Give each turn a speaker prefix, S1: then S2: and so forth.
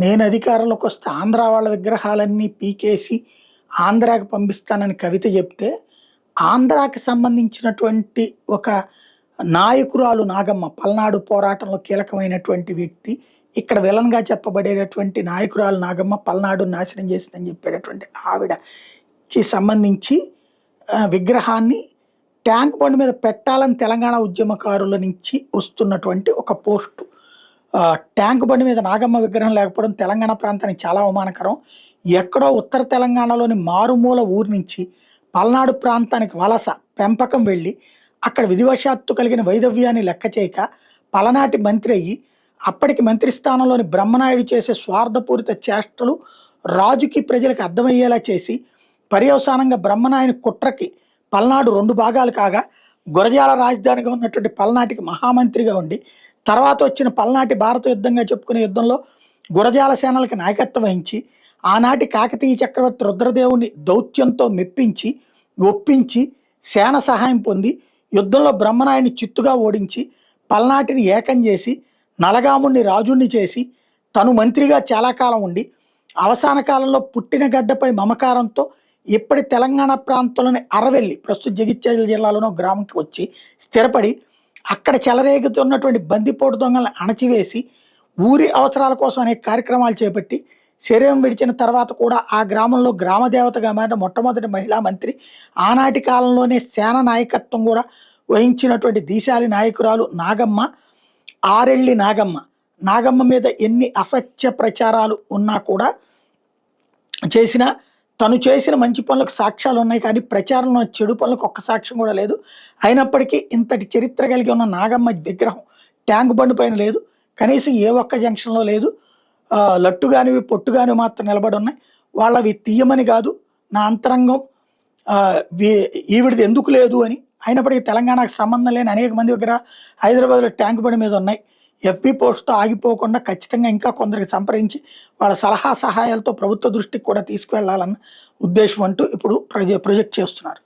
S1: నేను అధికారంలోకి వస్తే ఆంధ్ర వాళ్ళ విగ్రహాలన్నీ పీకేసి ఆంధ్రాకి పంపిస్తానని కవిత చెప్తే, ఆంధ్రాకి సంబంధించినటువంటి ఒక నాయకురాలు నాగమ్మ, పల్నాడు పోరాటంలో కీలకమైనటువంటి వ్యక్తి. ఇక్కడ విలన్‌గా చెప్పబడేటటువంటి నాయకురాలు నాగమ్మ పల్నాడుని నాశనం చేసిందని చెప్పేటటువంటి ఆవిడకి సంబంధించి విగ్రహాన్ని ట్యాంక్ బండ్ మీద పెట్టాలని తెలంగాణ ఉద్యమకారుల నుంచి వస్తున్నటువంటి ఒక పోస్టు. ట్యాంక్ బండ్ మీద నాగమ్మ విగ్రహం లేకపోవడం తెలంగాణ ప్రాంతానికి చాలా అవమానకరం. ఎక్కడో ఉత్తర తెలంగాణలోని మారుమూల ఊరు నుంచి పల్నాడు ప్రాంతానికి వలస, పెంపకం వెళ్ళి అక్కడ విధివశాత్తు కలిగిన వైదవ్యాన్ని లెక్క చేయక పలనాటి మంత్రి అయ్యి, అప్పటికి మంత్రి స్థానంలోని బ్రహ్మనాయుడు చేసే స్వార్థపూరిత చేష్టలు రాజుకి ప్రజలకు అర్థమయ్యేలా చేసి, పర్యవసానంగా బ్రహ్మనాయుని కుట్రకి పల్నాడు 2 భాగాలు కాగా, గురజాల రాజధానిగా ఉన్నటువంటి పల్నాటికి మహామంత్రిగా ఉండి, తర్వాత వచ్చిన పల్నాటి భారత యుద్ధంగా చెప్పుకునే యుద్ధంలో గురజాల సేనలకి నాయకత్వం వహించి, ఆనాటి కాకతీయ చక్రవర్తి రుద్రదేవుని దౌత్యంతో మెప్పించి, ఒప్పించి, సేన సహాయం పొంది, యుద్ధంలో బ్రహ్మనాయుని చిత్తుగా ఓడించి, పల్నాటిని ఏకం చేసి, నలగాముని రాజుని చేసి, తను మంత్రిగా చాలా కాలం ఉండి, అవసాన కాలంలో పుట్టిన గడ్డపై మమకారంతో ఇప్పటి తెలంగాణ ప్రాంతంలోని అరవెల్లి, ప్రస్తుత జగిత్యాల జిల్లాలోనో గ్రామంకి వచ్చి స్థిరపడి, అక్కడ చెలరేగుతున్నటువంటి బందిపోటు దొంగలను అణచివేసి, ఊరి అవసరాల కోసం అనేక కార్యక్రమాలు చేపట్టి, శరీరం విడిచిన తర్వాత కూడా ఆ గ్రామంలో గ్రామదేవతగా మారిన మొట్టమొదటి మహిళా మంత్రి, ఆనాటి కాలంలోనే సేన నాయకత్వం కూడా వహించినటువంటి దీశాలి నాయకురాలు నాగమ్మ, ఆరెళ్ళి నాగమ్మ. నాగమ్మ మీద ఎన్ని అసత్య ప్రచారాలు ఉన్నా కూడా చేసిన, తను చేసిన మంచి పనులకు సాక్ష్యాలు ఉన్నాయి, కానీ ప్రచారంలో చెడు పనులకు ఒక్క సాక్ష్యం కూడా లేదు. అయినప్పటికీ ఇంతటి చరిత్ర కలిగి ఉన్న నాగమ్మ విగ్రహం ట్యాంక్ బండ్ పైన లేదు, కనీసం ఏ ఒక్క జంక్షన్లో లేదు. లట్టు కానివి పొట్టు కానివి మాత్రం నిలబడి ఉన్నాయి. వాళ్ళవి తీయమని కాదు, నా అంతరంగం ఈవిడిది ఎందుకు లేదు అని. అయినప్పటికీ తెలంగాణకు సంబంధం లేని అనేక మంది దగ్గర హైదరాబాద్లో ట్యాంక్ బండ్ మీద ఉన్నాయి. ఎఫ్బి పోస్ట్తో ఆగిపోకుండా ఖచ్చితంగా ఇంకా కొందరికి సంప్రదించి వాళ్ళ సలహా సహాయాలతో ప్రభుత్వ దృష్టికి కూడా తీసుకువెళ్లాలన్న ఉద్దేశం అంటూ ఇప్పుడు ప్రొజెక్ట్ చేస్తున్నారు.